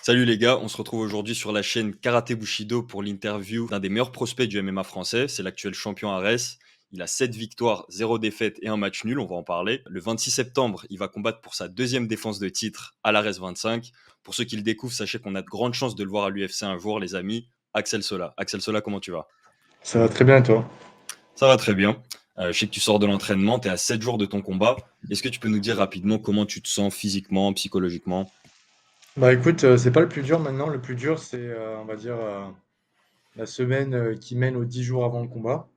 Salut les gars, on se retrouve aujourd'hui sur la chaîne Karaté Bushido pour l'interview d'un des meilleurs prospects du MMA français, c'est l'actuel champion Ares. Il a 7 victoires, 0 défaites et un match nul, on va en parler. Le 26 septembre, il va combattre pour sa deuxième défense de titre à l'Ares 25. Pour ceux qui le découvrent, sachez qu'on a de grandes chances de le voir à l'UFC un jour, les amis. Axel Sola. Axel Sola, comment tu vas? Ça va très bien, et toi? Ça va très bien. Je sais que tu sors de l'entraînement, tu es à 7 jours de ton combat. Est-ce que tu peux nous dire rapidement comment tu te sens physiquement, psychologiquement? Bah écoute, c'est pas le plus dur maintenant. Le plus dur, c'est, on va dire, la semaine qui mène aux 10 jours avant le combat.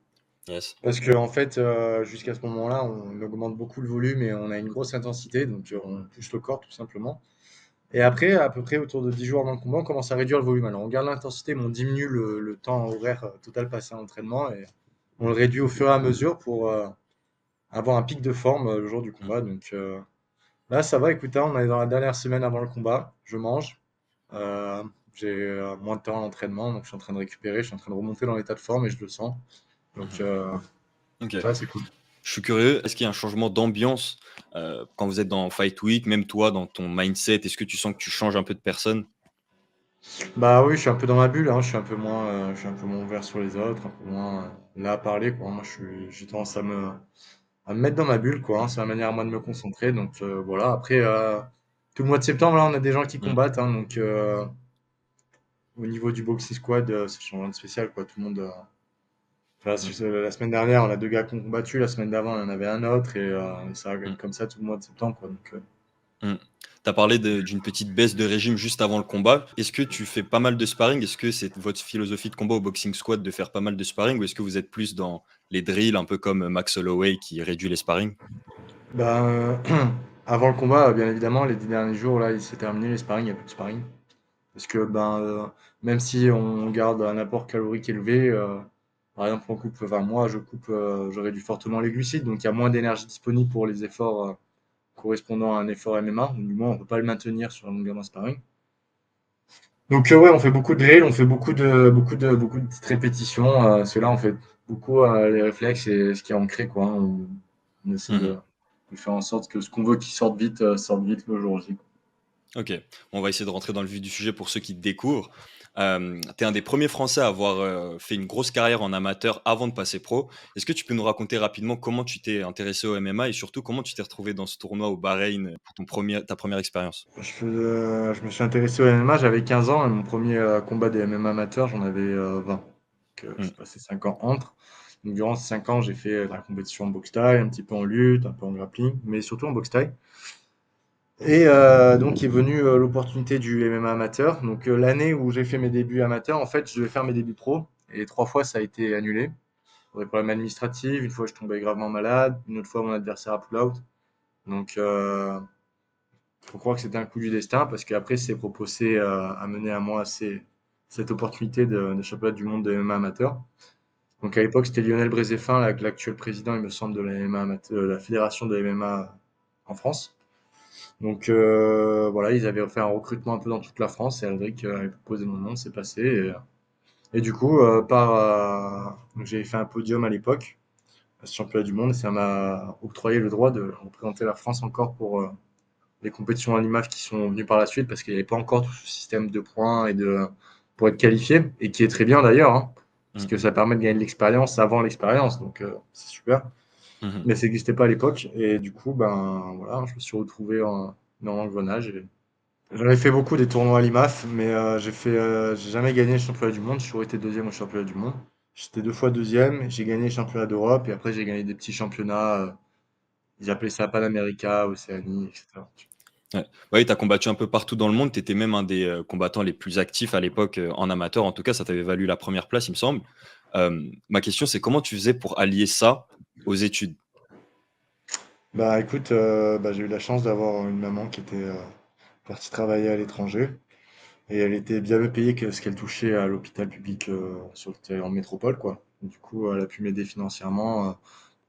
Yes. Parce que en fait, jusqu'à ce moment-là, on augmente beaucoup le volume et on a une grosse intensité, donc on pousse le corps tout simplement. Et après, à peu près autour de 10 jours avant le combat, on commence à réduire le volume. Alors on garde l'intensité, mais on diminue le temps horaire total passé à l'entraînement et on le réduit au fur et à mesure pour avoir un pic de forme le jour du Mm. combat. Donc là, ça va, écoute, hein, on est dans la dernière semaine avant le combat. Je mange. Euh, j'ai moins de temps à l'entraînement, donc je suis en train de récupérer, je suis en train de remonter dans l'état de forme et je le sens. Donc Mhm. Ok. ça, c'est cool. Je suis curieux, est-ce qu'il y a un changement d'ambiance quand vous êtes dans Fight Week, même toi, dans ton mindset, est-ce que tu sens que tu changes un peu de personne? Bah oui, je suis un peu dans ma bulle, hein, je suis un peu moins ouvert sur les autres, un peu moins là à parler, quoi. Moi, j'ai tendance à me mettre dans ma bulle, quoi, hein. C'est la manière à moi de me concentrer. Donc voilà. Après, tout le mois de septembre, là, on a des gens qui Mm. combattent, hein, donc au niveau du boxing squad, c'est rien de spécial, quoi. Tout le monde. Enfin, Mm. la semaine dernière, on a deux gars qui ont combattu. La semaine d'avant, il y en avait un autre. Et ça va être Mm. comme ça tout le mois de septembre, quoi. Donc, Mm. Tu as parlé d'une petite baisse de régime juste avant le combat. Est-ce que tu fais pas mal de sparring? Est-ce que c'est votre philosophie de combat au Boxing Squad de faire pas mal de sparring ou est-ce que vous êtes plus dans les drills, un peu comme Max Holloway qui réduit les sparring? ben, avant le combat, bien évidemment, les 10 derniers jours, là, il s'est terminé les sparring. Il n'y a plus de sparring. Parce que même si on garde un apport calorique élevé, par exemple, on coupe, enfin, moi, je réduis fortement les glucides. Donc, il y a moins d'énergie disponible pour les efforts correspondant à un effort MMA. Du moins, on ne peut pas le maintenir sur un longueur d'un sparring. Donc ouais, on fait beaucoup de drills, on fait beaucoup de petites répétitions. Parce là, on fait beaucoup les réflexes et ce qui est ancré, quoi, hein. On essaie Mhm. de faire en sorte que ce qu'on veut qu'il sorte vite le jour J. Ok, on va essayer de rentrer dans le vif du sujet pour ceux qui te découvrent. Tu es un des premiers Français à avoir fait une grosse carrière en amateur avant de passer pro. Est-ce que tu peux nous raconter rapidement comment tu t'es intéressé au MMA et surtout comment tu t'es retrouvé dans ce tournoi au Bahreïn pour ta première expérience? Je me suis intéressé au MMA, j'avais 15 ans et mon premier combat des MMA amateurs, j'en avais 20. Donc Mm. j'ai passé 5 ans entre. Donc durant ces 5 ans, j'ai fait de la compétition en boxe thaï, un petit peu en lutte, un peu en grappling, mais surtout en boxe thaï. Et donc est venue l'opportunité du MMA amateur. Donc l'année où j'ai fait mes débuts amateurs, en fait, je devais faire mes débuts pro. Et 3 fois, ça a été annulé pour des problèmes administratifs. Une fois, je tombais gravement malade. Une autre fois, mon adversaire a pull out. Donc, faut croire que c'était un coup du destin parce qu'après, c'est proposé à mener à moi cette opportunité de championnat du monde de MMA amateur. Donc à l'époque, c'était Lionel Brézéfin, l'actuel président, il me semble, de la MMA de la fédération de MMA en France. Donc voilà, ils avaient fait un recrutement un peu dans toute la France et Aldric avait proposé mon nom, c'est passé. Et du coup, donc j'ai fait un podium à l'époque, à ce championnat du monde, et ça m'a octroyé le droit de représenter la France encore pour les compétitions à l'IMAF qui sont venues par la suite, parce qu'il n'y avait pas encore tout ce système de points pour être qualifié, et qui est très bien d'ailleurs, hein, parce Mm. que ça permet de gagner de l'expérience avant l'expérience, donc c'est super. Mhm. Mais ça n'existait pas à l'époque, et du coup, ben voilà, je me suis retrouvé dans l'engrenage. J'en ai fait beaucoup des tournois à l'IMAF, mais j'ai jamais gagné le championnat du monde. J'ai toujours été deuxième au championnat du monde. J'étais 2 fois deuxième. J'ai gagné le championnat d'Europe et après j'ai gagné des petits championnats. Ils appelaient ça Panamérica, Océanie, etc. Ouais. Oui, tu as combattu un peu partout dans le monde. Tu étais même un des combattants les plus actifs à l'époque en amateur. En tout cas, ça t'avait valu la première place, il me semble. Ma question, c'est comment tu faisais pour allier ça aux études? Bah écoute, bah, j'ai eu la chance d'avoir une maman qui était partie travailler à l'étranger et elle était bien mieux payée que ce qu'elle touchait à l'hôpital public en métropole, quoi. Du coup, elle a pu m'aider financièrement.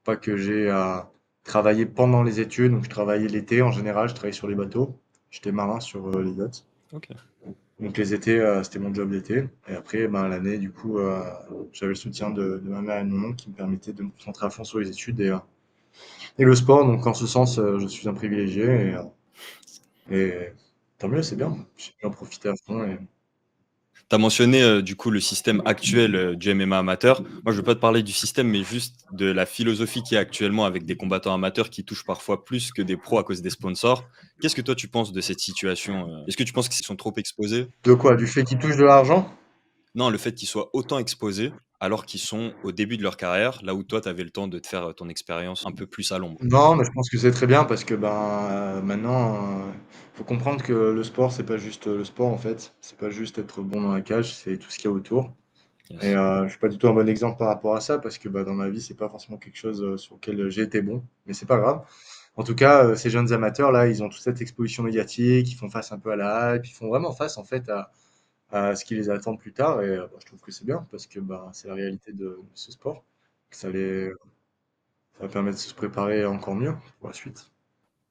Pas que j'ai à travailler pendant les études, donc je travaillais l'été en général, je travaillais sur les bateaux, j'étais marin sur les yachts. Ok. Donc les étés, c'était mon job d'été. Et après, ben, l'année, du coup, j'avais le soutien de ma mère et de mon oncle qui me permettait de me concentrer à fond sur les études et le sport. Donc en ce sens, je suis un privilégié. Et Tant mieux, c'est bien. J'ai pu en profiter à fond et Tu as mentionné, du coup, le système actuel, du MMA amateur. Moi, je veux pas te parler du système, mais juste de la philosophie qu'il y a actuellement avec des combattants amateurs qui touchent parfois plus que des pros à cause des sponsors. Qu'est-ce que toi tu penses de cette situation, Est-ce que tu penses qu'ils sont trop exposés? de quoi? Du fait qu'ils touchent de l'argent? Non, le fait qu'ils soient autant exposés alors qu'ils sont au début de leur carrière, là où toi tu avais le temps de te faire, ton expérience un peu plus à l'ombre. Non, mais je pense que c'est très bien parce que, maintenant, faut comprendre que le sport, c'est pas juste, le sport, en fait. C'est pas juste être bon dans la cage, c'est tout ce qu'il y a autour et Yes. je suis pas du tout un bon exemple par rapport à ça parce que, dans ma vie, c'est pas forcément quelque chose, sur lequel j'ai été bon, mais c'est pas grave. En tout cas, ces jeunes amateurs là, ils ont toute cette exposition médiatique, ils font face un peu à la hype, ils font vraiment face, en fait, à ce qui les attend plus tard et je trouve que c'est bien parce que, c'est la réalité de ce sport. Ça les Ça va permettre de se préparer encore mieux pour la suite.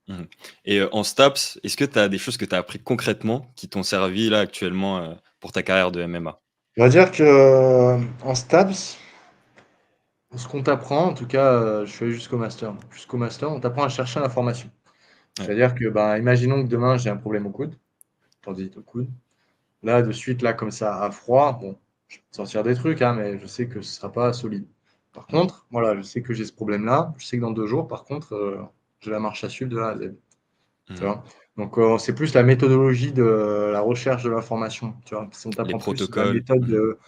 Mmh et en STAPS, est-ce que tu as des choses que tu as appris concrètement qui t'ont servi là actuellement, pour ta carrière de MMA? On va dire que, en STAPS, ce qu'on t'apprend, en tout cas, je suis allé jusqu'au master. Jusqu'au master, on t'apprend à chercher l'information. Ouais. C'est-à-dire que, imaginons que demain j'ai un problème au coude, tendinite au coude. Là, de suite, là, comme ça, à froid, bon, je peux te sortir des trucs, hein, mais je sais que ce sera pas solide. Par Mmh. contre, voilà, je sais que j'ai ce problème-là. Je sais que dans 2 jours, par contre, j'ai la marche à suivre de A à Z. Tu Mmh. vois? Donc, c'est plus la méthodologie de la recherche de l'information. Tu vois? On Les t'apprend plus la protocoles. méthode Mmh. de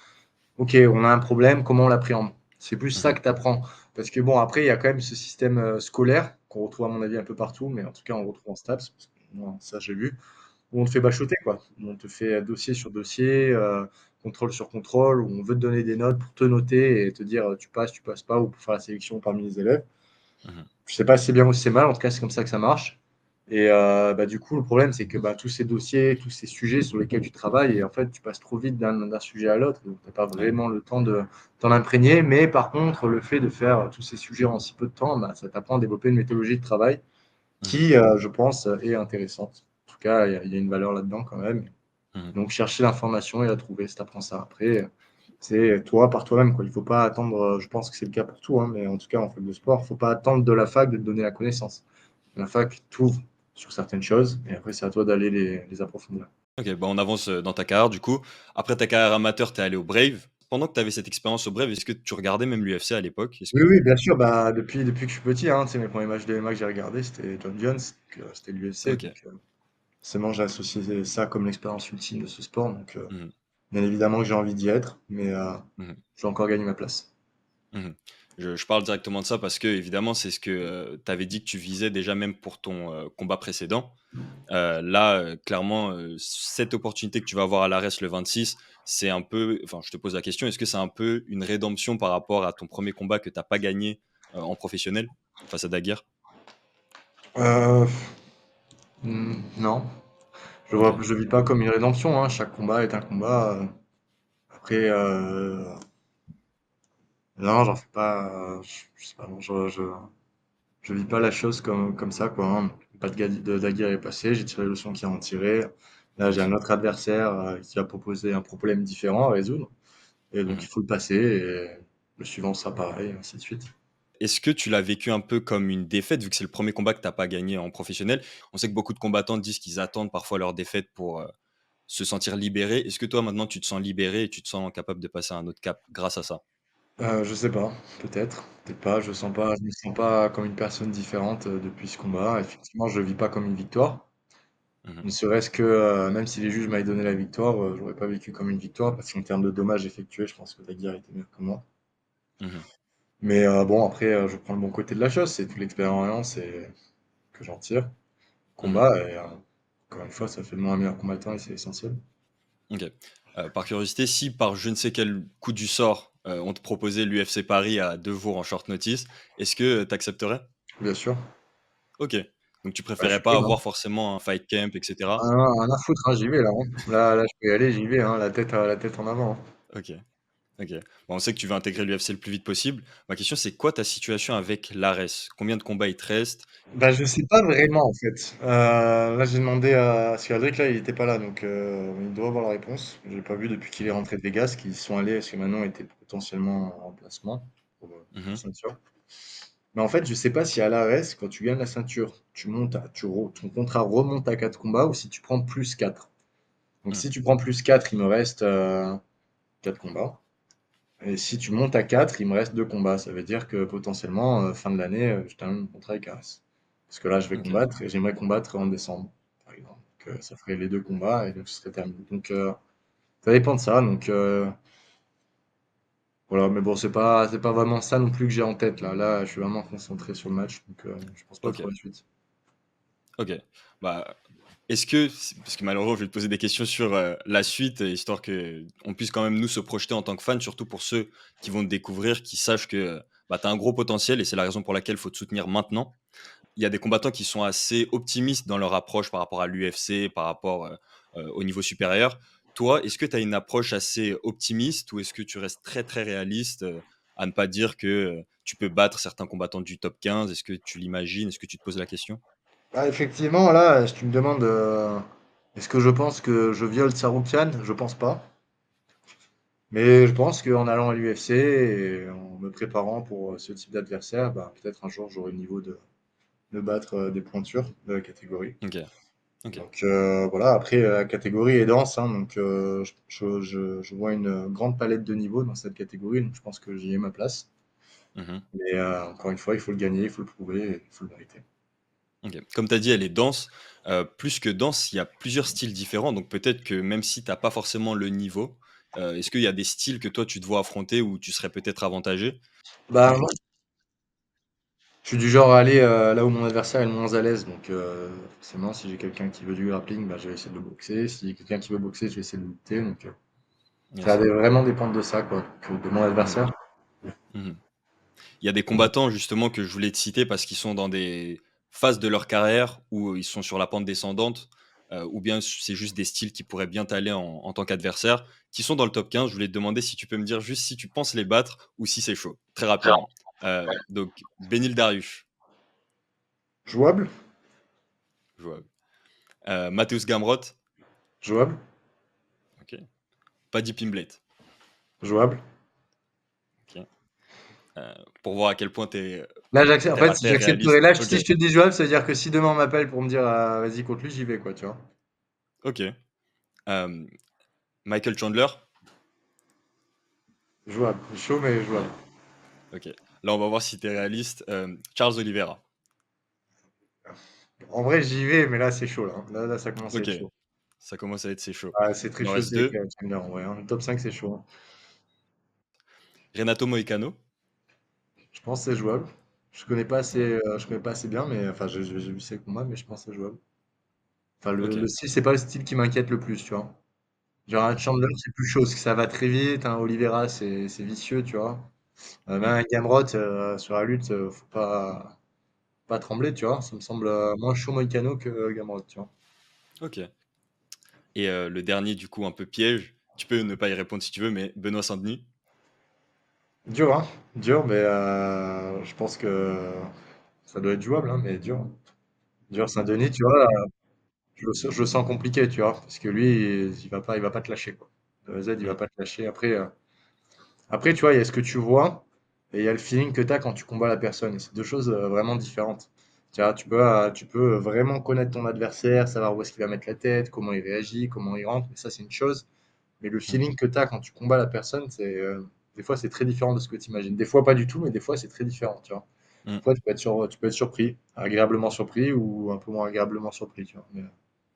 OK, on a un problème, comment on l'appréhende? C'est plus ça Mmh. que tu apprends. Parce que bon, après, il y a quand même ce système scolaire qu'on retrouve à mon avis un peu partout, mais en tout cas, on le retrouve en STAPS, parce que moi, ça j'ai vu, où on te fait bachoter, quoi. Où on te fait dossier sur dossier, contrôle sur contrôle, où on veut te donner des notes pour te noter et te dire tu passes pas, ou pour faire la sélection parmi les élèves. Mmh. Je sais pas si c'est bien ou si c'est mal, en tout cas, c'est comme ça que ça marche. Et du coup, le problème, c'est que tous ces dossiers, tous ces sujets sur lesquels tu travailles, et en fait, tu passes trop vite d'un sujet à l'autre, donc tu n'as pas Ouais. vraiment le temps de t'en imprégner. Mais par contre, le fait de faire tous ces sujets en si peu de temps, ça t'apprend à développer une méthodologie de travail Mmh. qui, je pense, est intéressante. En tout cas, il y a une valeur là-dedans quand même. Mmh. Donc, chercher l'information et la trouver, si tu apprends ça après, c'est toi par toi-même, quoi. Il faut pas attendre, je pense que c'est le cas pour tout, hein, mais en tout cas en fac de sport, il faut pas attendre de la fac de te donner la connaissance. La fac t'ouvre sur certaines choses et après c'est à toi d'aller les approfondir. OK, bah, on avance, dans ta carrière du coup. Après ta carrière amateur, tu es allé au Brave. Pendant que tu avais cette expérience au Brave, est-ce que tu regardais même l'UFC à l'époque? Est-ce Oui, que oui, bien sûr, depuis que je suis petit, hein, tu sais, mes premiers matchs de MMA que j'ai regardés, c'était John Jones, donc c'était l'UFC, OK. donc forcément j'ai associé ça comme l'expérience ultime de ce sport, donc Mmh. bien évidemment que j'ai envie d'y être, mais Mmh. je dois encore gagner ma place. Mmh. Je parle directement de ça parce que évidemment, c'est ce que, tu avais dit que tu visais déjà même pour ton, combat précédent. Là, clairement, cette opportunité que tu vas avoir à l'ARES le 26, c'est un peu enfin, je te pose la question, est-ce que c'est un peu une rédemption par rapport à ton premier combat que tu as pas gagné, en professionnel face à Daguerre? Euh, non, OK. je vis pas comme une rédemption, hein, chaque combat est un combat. Après, non, j'en fais pas, je sais pas, non, je vis pas la chose comme ça, quoi, hein. Pas de la guerre est passée, j'ai tiré les leçons qu'il y a à en tirer. Là, j'ai Yes. un autre adversaire qui va proposer un problème différent à résoudre. Et donc, il Mmh. faut le passer et le suivant sera pareil, et ainsi de suite. Est-ce que tu l'as vécu un peu comme une défaite, vu que c'est le premier combat que tu as pas gagné en professionnel? On sait que beaucoup de combattants disent qu'ils attendent parfois leur défaite pour, se sentir libérés. Est-ce que toi, maintenant, tu te sens libéré et tu te sens capable de passer à un autre cap grâce à ça? Je sais pas, peut-être pas. Je me sens pas comme une personne différente depuis ce combat. Effectivement, je le vis pas comme une victoire. Mmh. Ne serait-ce que, même si les juges m'avaient donné la victoire, j'aurais pas vécu comme une victoire parce qu'en termes de dommages effectués, je pense que Daguerre était meilleur que moi. Mmh. Mais bon, après, je prends le bon côté de la chose, c'est toute l'expérience que j'en tire. Mmh. Combat et encore une fois, ça fait de moi un meilleur combattant et c'est essentiel. OK. Par curiosité, si par je ne sais quel coup du sort, on te proposait l'UFC Paris à 2 jours en short notice, est-ce que, tu accepterais? Bien sûr. OK. Donc tu Je préférais suis pas game, hein. avoir forcément un fight camp et cetera? Rien à foutre, hein, j'y vais là, hein. Là, je peux y aller, j'y vais, hein, la tête en avant, hein. OK, OK. Bon, on sait que tu veux intégrer l'UFC le plus vite possible. Ma question, c'est quoi ta situation avec l'ARES? Combien de combats il te reste? Je sais pas vraiment en fait. Là, j'ai demandé à parce qu'Adric là, il était pas là, donc il doit avoir la réponse. J'ai pas vu depuis qu'il est rentré de Vegas, qu'ils y sont allés, parce que Manon était potentiellement en remplacement pour Mmh. ceinture. Mais en fait, je sais pas si à l'ARS, quand tu gagnes la ceinture, ton contrat remonte à 4 combats ou si tu prends plus 4. Donc Hmm. si tu prends plus 4, il me reste 4 combats. Et si tu montes à 4, il me reste 2 combats. Ça veut dire que potentiellement, fin de l'année, je termine mon contrat avec ARS. Parce que là, je vais Ok. combattre et j'aimerais combattre en décembre, par exemple. Donc, ça ferait les 2 combats et donc ce serait terminé. Donc, ça dépend de ça. Donc, voilà. Mais bon, c'est pas vraiment ça non plus que j'ai en tête là. Là, je suis vraiment concentré sur le match. Donc, je pense pas Ok. trop à la suite. Ok. Bah, est-ce que, parce que malheureusement, je vais te poser des questions sur la suite, histoire que on puisse quand même nous se projeter en tant que fan, surtout pour ceux qui vont te découvrir, qui sachent que bah, tu as un gros potentiel et c'est la raison pour laquelle il faut te soutenir maintenant. Il y a des combattants qui sont assez optimistes dans leur approche par rapport à l'UFC, par rapport au niveau supérieur. Toi, est-ce que tu as une approche assez optimiste ou est-ce que tu restes très très réaliste à ne pas dire que tu peux battre certains combattants du top 15? Est-ce que tu l'imagines? Est-ce que tu te poses la question? Ah, effectivement, là, si tu me demandes, est-ce que je pense que je viole Tsaroukian? Je pense pas. Mais je pense qu'en allant à l'UFC et en me préparant pour ce type d'adversaire, bah, peut-être un jour j'aurai le niveau de battre des pointures de la catégorie. Ok, ok. Donc voilà, après la catégorie est dense, hein, donc je vois une grande palette de niveaux dans cette catégorie, donc je pense que j'y ai ma place. Mhm. Mais encore une fois, il faut le gagner, il faut le prouver, et il faut le mériter. Ok. Comme tu as dit, elle est dense. Plus que dense, il y a plusieurs styles différents. Donc peut-être que même si tu n'as pas forcément le niveau, est-ce qu'il y a des styles que toi tu te vois affronter où tu serais peut-être avantagé? Bah, moi, je suis du genre à aller là où mon adversaire est le moins à l'aise, donc forcément, si j'ai quelqu'un qui veut du grappling, bah, je vais essayer de le boxer. Si j'ai quelqu'un qui veut boxer, je vais essayer de le lutter. Donc ça Yes. va vraiment dépendre de ça, quoi, de mon Mhm. adversaire. Mhm. Il y a des combattants justement que je voulais te citer parce qu'ils sont dans des phases de leur carrière où ils sont sur la pente descendante, ou bien c'est juste des styles qui pourraient bien t'aller en tant qu'adversaire, qui sont dans le top 15. Je voulais te demander si tu peux me dire juste si tu penses les battre ou si c'est chaud, très rapidement. Donc, Benil Dariush, Jouable? jouable. Mateusz Gamrot, Jouable? ok. Paddy Pimblett, Jouable? ok. Euh, pour voir à quel point t'es Là, j'accepte. En terre fait, à terre j'accepterai. réaliste. Là, Ok, si je te dis jouable, ça veut dire que si demain on m'appelle pour me dire vas-y contre lui, j'y vais, quoi, tu vois. ok. Michael Chandler, Jouable. Chaud, mais jouable. ouais, ok. Là, on va voir si t'es réaliste. Charles Oliveira. En vrai, j'y vais, mais là, c'est chaud, là, hein. Là, ça commence à Ok, être chaud. ça commence à être c'est chaud. Ah, c'est Il très en chaud, reste c'est avec deux. Chandler, en vrai, hein. Le top 5, c'est chaud, hein. Renato Moicano. Je pense que c'est jouable. Ouais, Je connais pas assez bien, mais enfin, j'ai vu ses combats, mais je pense que c'est jouable. Enfin, le ok. style, c'est pas le style qui m'inquiète le plus, tu vois. Genre un Chandler, c'est plus chaud, parce que ça va très vite. Un Oliveira, c'est vicieux, tu vois. Même Hmm, un Gamrot, sur la lutte, faut pas trembler, tu vois. Ça me semble moins chaud Moïcano que Gamrot, tu vois. ok. Et le dernier, du coup, un peu piège. Tu peux ne pas y répondre si tu veux, mais Benoît Saint-Denis. Dur, hein. Dur, mais je pense que ça doit être jouable, hein, mais dur, hein. Dur Saint-Denis, tu vois, je le sens compliqué, tu vois, parce que lui, il va pas te lâcher, quoi. De A à Z, il va Hmm, pas te lâcher. Après, tu vois, il y a ce que tu vois et il y a le feeling que tu as quand tu combats la personne. Et c'est deux choses vraiment différentes. Tu vois, tu peux vraiment connaître ton adversaire, savoir où est-ce qu'il va mettre la tête, comment il réagit, comment il rentre, mais ça, c'est une chose. Mais le hmm, feeling que tu as quand tu combats la personne, des fois, c'est très différent de ce que tu imagines. Des fois, pas du tout, mais des fois, c'est très différent, tu vois. hmm, Après, tu peux être surpris, agréablement surpris ou un peu moins agréablement surpris, tu vois.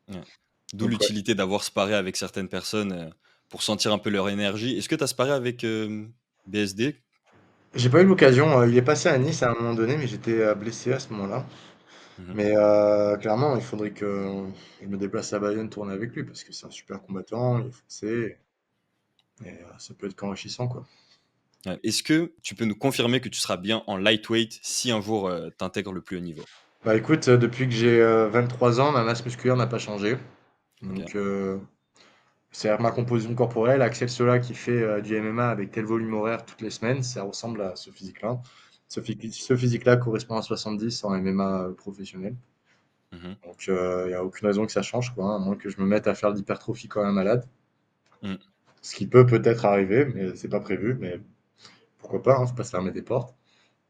ouais. D'où Donc, ouais. l'utilité d'avoir sparé avec certaines personnes pour sentir un peu leur énergie. Est-ce que tu as sparé avec BSD? J'ai pas eu l'occasion. Il est passé à Nice à un moment donné, mais j'étais blessé à ce moment-là. Mhm, Mais clairement, il faudrait que je me déplace à Bayonne tourner avec lui parce que c'est un super combattant, il est français et ça peut être qu'enrichissant, quoi. ouais. Est-ce que tu peux nous confirmer que tu seras bien en lightweight si un jour tu intègres le plus haut niveau? Bah écoute, depuis que j'ai 23 ans, ma masse musculaire n'a pas changé. Ok. Donc, c'est-à-dire ma composition corporelle, Axel Sola qui fait du MMA avec tel volume horaire toutes les semaines, ça ressemble à ce physique-là. Ce physique-là correspond à 70 en MMA professionnel. Mhm, Donc, il n'y a aucune raison que ça change, quoi, hein, à moins que je me mette à faire de l'hypertrophie quand même malade. hmm, Ce qui peut peut-être arriver, mais c'est pas prévu. Mais pourquoi pas, hein, faut pas se fermer des portes.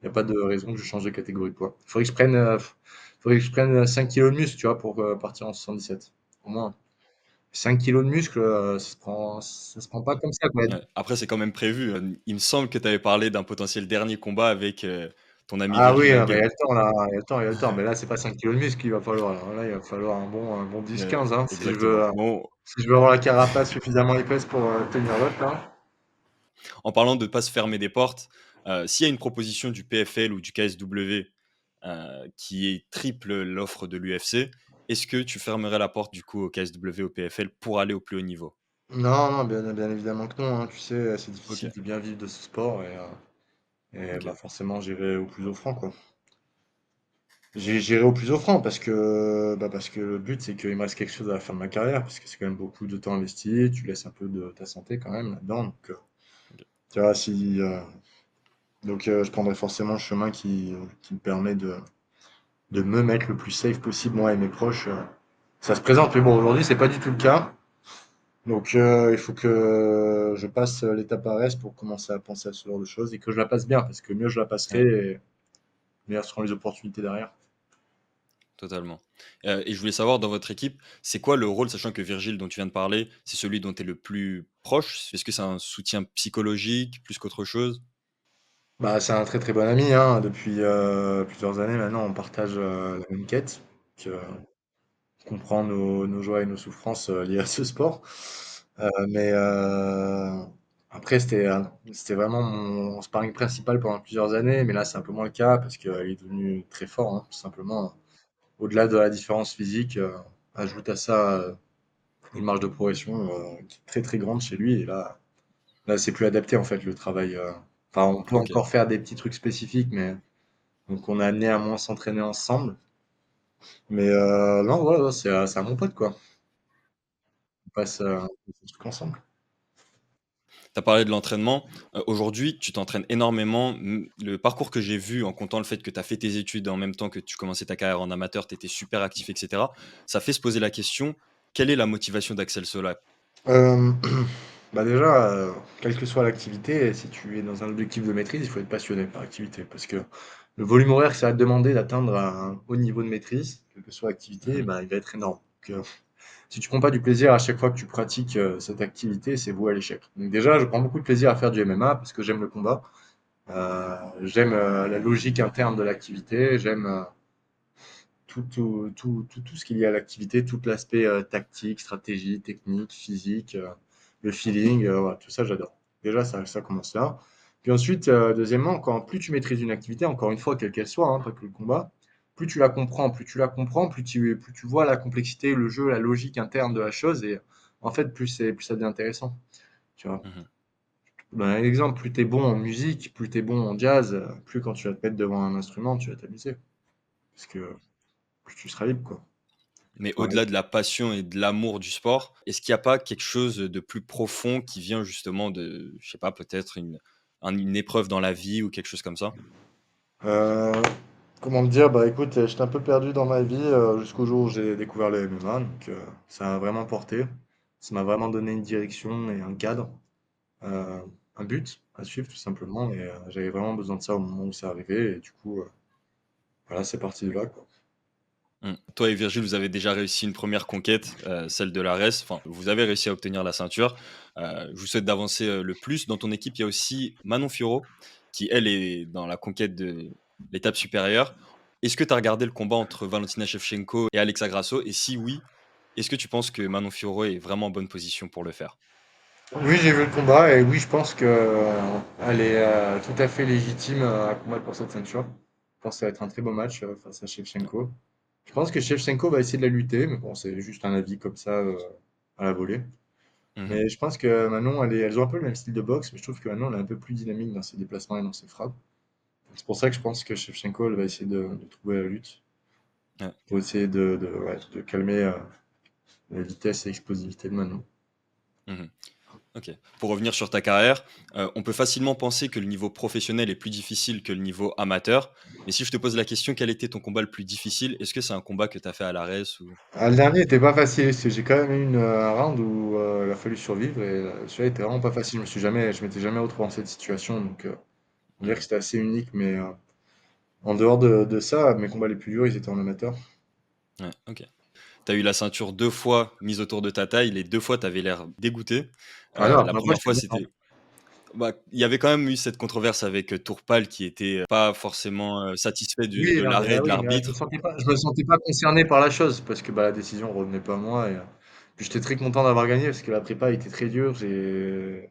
Il y a pas de raison que je change de catégorie de poids. Faudrait que je prenne 5 kilos de muscle, tu vois, pour partir en 77. Au moins. 5 kilos de muscle, ça se prend pas comme ça, quoi. Ouais. Après, c'est quand même prévu. Il me semble que tu avais parlé d'un potentiel dernier combat avec ton ami Ah oui, Virgil ah bah, il y Abloh. a le temps là, il y a le temps, il y a le temps. Mais là, c'est pas 5 kilos de muscle qu'il va falloir. Là, il va falloir un bon 10-15, hein, Exactement. Bon, si je veux avoir la carapace suffisamment épaisse pour tenir l'autre là. en parlant de ne pas se fermer des portes, s'il y a une proposition du PFL ou du KSW qui est triple l'offre de l'UFC, est-ce que tu fermerais la porte du coup au KSW, au PFL pour aller au plus haut niveau? Non, non, bien évidemment que non, hein. Tu sais, c'est Ok, difficile de bien vivre de ce sport ok, bah forcément j'irai au plus offrant quoi. J'irai au plus offrant parce que le but c'est qu'il me reste quelque chose à la fin de ma carrière, parce que c'est quand même beaucoup de temps investi, tu laisses un peu de ta santé quand même là-dedans. Donc, ok, tu vois, si, je prendrai forcément le chemin qui me permet de me mettre le plus safe possible, moi et mes proches. Ça se présente, mais bon, aujourd'hui c'est pas du tout le cas. Donc, il faut que je passe l'étape à reste pour commencer à penser à ce genre de choses et que je la passe bien, parce que mieux je la passerai, ouais, et meilleures seront les opportunités derrière. totalement. Et je voulais savoir, dans votre équipe, c'est quoi le rôle, sachant que Virgile, dont tu viens de parler, c'est celui dont tu es le plus proche? Est-ce que c'est un soutien psychologique plus qu'autre chose? Bah, c'est un très très bon ami, hein, depuis plusieurs années maintenant, on partage la même quête, donc, on comprend nos joies et nos souffrances liées à ce sport. Mais après, c'était vraiment mon sparring principal pendant plusieurs années, mais là, c'est un peu moins le cas parce qu'il est devenu très fort, hein, tout simplement. Au-delà de la différence physique, ajoute à ça une marge de progression qui est très très grande chez lui. Et là, c'est plus adapté en fait le travail. Enfin, on peut Ok. encore faire des petits trucs spécifiques, mais donc on est amené à moins s'entraîner ensemble. Mais non, voilà, c'est un mon pote quoi. On passe des trucs ensemble. Tu as parlé de l'entraînement. Aujourd'hui, tu t'entraînes énormément. Le parcours que j'ai vu, en comptant le fait que tu as fait tes études en même temps que tu commençais ta carrière en amateur, tu étais super actif, etc. Ça fait se poser la question, quelle est la motivation d'Axel Sola? Euh, Bah déjà, quelle que soit l'activité, si tu es dans un objectif de maîtrise, il faut être passionné par l'activité. Parce que le volume horaire que ça va te demander d'atteindre un haut niveau de maîtrise, quelle que soit l'activité, Mhm. bah, il va être énorme. Donc, si tu prends pas du plaisir à chaque fois que tu pratiques cette activité, c'est voué à l'échec. Donc déjà, je prends beaucoup de plaisir à faire du MMA parce que j'aime le combat. J'aime la logique interne de l'activité, j'aime tout ce qu'il y a à l'activité, tout l'aspect tactique, stratégie, technique, physique, le feeling, voilà, tout ça j'adore. Déjà, ça commence là. Puis ensuite, deuxièmement, quand plus tu maîtrises une activité, encore une fois, quelle qu'elle soit, hein, pas que le combat, plus tu la comprends, plus tu vois la complexité, le jeu, la logique interne de la chose, et en fait, plus ça devient intéressant. Tu vois. Mhm. Ben, un exemple, plus tu es bon en musique, plus tu es bon en jazz, plus quand tu vas te mettre devant un instrument, tu vas t'amuser. Parce que plus tu seras libre, quoi. Mais Ouais. au-delà de la passion et de l'amour du sport, est-ce qu'il n'y a pas quelque chose de plus profond qui vient justement de, je sais pas, peut-être une épreuve dans la vie ou quelque chose comme ça? Euh, Comment te dire? Bah écoute, j'étais un peu perdu dans ma vie jusqu'au jour où j'ai découvert le MMA, donc ça a vraiment porté. Ça m'a vraiment donné une direction et un cadre, euh, un but à suivre tout simplement. Et j'avais vraiment besoin de ça au moment où c'est arrivé. Et du coup, voilà, c'est parti de là, quoi. Toi et Virgile, vous avez déjà réussi une première conquête, celle de la RES. Enfin, vous avez réussi à obtenir la ceinture. Je vous souhaite d'avancer le plus. Dans ton équipe, il y a aussi Manon Fiorot, qui, elle, est dans la conquête de l'étape supérieure. Est-ce que tu as regardé le combat entre Valentina Shevchenko et Alexa Grasso? Et si oui, est-ce que tu penses que Manon Fiorot est vraiment en bonne position pour le faire? Oui, j'ai vu le combat et oui, je pense que elle est tout à fait légitime à combattre pour cette ceinture. Je pense que ça va être un très beau match face à Shevchenko. Je pense que Shevchenko va essayer de la lutter, mais bon, c'est juste un avis comme ça à la volée. Mhm. Mais je pense que Manon, elles ont un peu le même style de boxe, mais je trouve que Manon, elle est un peu plus dynamique dans ses déplacements et dans ses frappes. C'est pour ça que je pense que Shevchenko, elle va essayer de trouver la lutte Ouais. pour essayer ouais, de calmer la vitesse et l'explosivité de Manon. Mhm. Ok. Pour revenir sur ta carrière, on peut facilement penser que le niveau professionnel est plus difficile que le niveau amateur. Mais si je te pose la question, quel était ton combat le plus difficile? Est-ce que c'est un combat que tu as fait à l'ARES ou... Ah, le dernier était pas facile, parce que j'ai quand même eu un round où il a fallu survivre et celui-là était vraiment pas facile. Je m'étais jamais retrouvé dans cette situation, donc on dirait que Mhm. c'était assez unique, mais En dehors de ça, mes combats les plus durs, ils étaient en amateur. Ouais, ok. Tu as eu la ceinture 2 fois mise autour de ta taille. Les 2 fois, tu avais l'air dégoûté. Ah non, la La première fois, première j'étais fois, bien, hein. c'était bah, il y avait quand même eu cette controverse avec, Tourpal qui était, pas forcément, satisfait Oui, de non, mais l'arrêt de oui, mais l'arbitre. je me sentais pas concerné par la chose parce que bah, la décision revenait pas à moi. Puis j'étais très content d'avoir gagné parce que la prépa était très dure. J'ai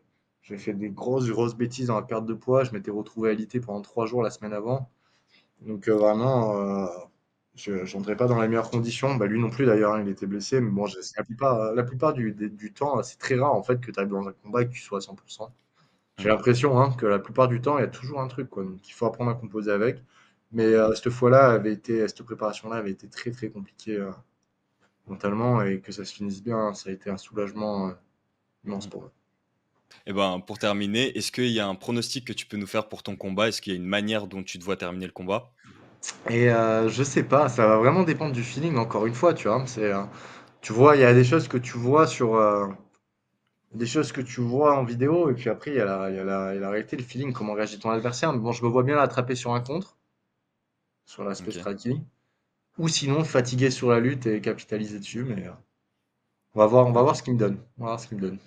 fait des grosses bêtises dans la perte de poids. Je m'étais retrouvé alité pendant 3 jours la semaine avant. Donc vraiment, je rentrais pas dans les meilleures conditions. Bah, lui non plus d'ailleurs, hein, il était blessé. Mais bon, la plupart du temps, c'est très rare en fait que tu arrives dans un combat et que tu sois à 100%. J'ai Mmh, l'impression hein, que la plupart du temps, il y a toujours un truc, quoi. Donc il faut apprendre à composer avec. Mais cette préparation-là avait été très compliquée mentalement et que ça se finisse bien, ça a été un soulagement immense mmh. pour moi. Et ben, pour terminer, est-ce qu'il y a un pronostic que tu peux nous faire pour ton combat? Est-ce qu'il y a une manière dont tu te vois terminer le combat? Je sais pas, ça va vraiment dépendre du feeling, encore une fois, tu vois. Tu vois, il y a des choses que tu vois des choses que tu vois en vidéo, et puis après, il y a la réalité, le feeling, comment réagit ton adversaire. Mais bon, je me vois bien l'attraper sur un contre, sur l'aspect OK. striking. Ou sinon, fatigué sur la lutte et capitaliser dessus, mais on va voir OK. ce qu'il me donne. On va voir ce qu'il me donne.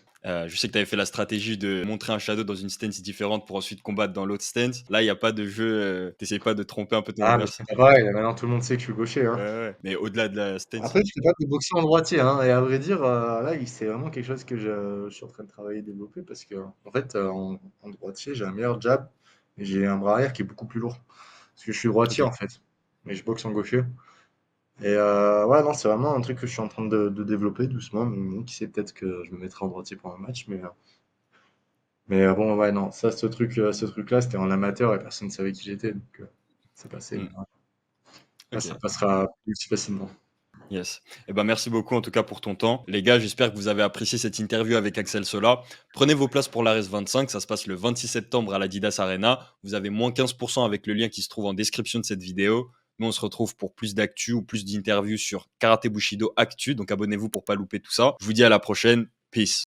Je sais que tu avais fait la stratégie de montrer un shadow dans une stance différente pour ensuite combattre dans l'autre stance. Là, il y a pas de jeu, tu pas de tromper un peu ton Ah, mais c'est adversaire? pas pareil, maintenant tout le monde sait que je suis gaucher, Ouais, hein. ouais, mais au-delà de la stance. Après, je suis capable de boxer en droitier, hein, et à vrai dire, là, c'est vraiment quelque chose que je suis en train de travailler et développer parce que, en fait, en droitier, j'ai un meilleur jab et j'ai un bras arrière qui est beaucoup plus lourd. Parce que je suis droitier, OK. en fait, mais je boxe en gaucher. Et ouais, non, c'est vraiment un truc que je suis en train de développer doucement. Donc, qui sait, peut-être que je me mettrai en droitier pour un match, mais bon, ouais, non, ça, ce truc-là, c'était en amateur et personne ne savait qui j'étais, donc c'est passé. Mmh. Là, ça OK. passera plus facilement. Yes. Eh ben, merci beaucoup en tout cas pour ton temps. Les gars, j'espère que vous avez apprécié cette interview avec Axel Sola. Prenez vos places pour l'ARES 25. Ça se passe le 26 septembre à l'Adidas Arena. Vous avez moins 15% avec le lien qui se trouve en description de cette vidéo. Nous, on se retrouve pour plus d'actu ou plus d'interviews sur Karate Bushido Actu. Donc, abonnez-vous pour pas louper tout ça. Je vous dis à la prochaine. Peace.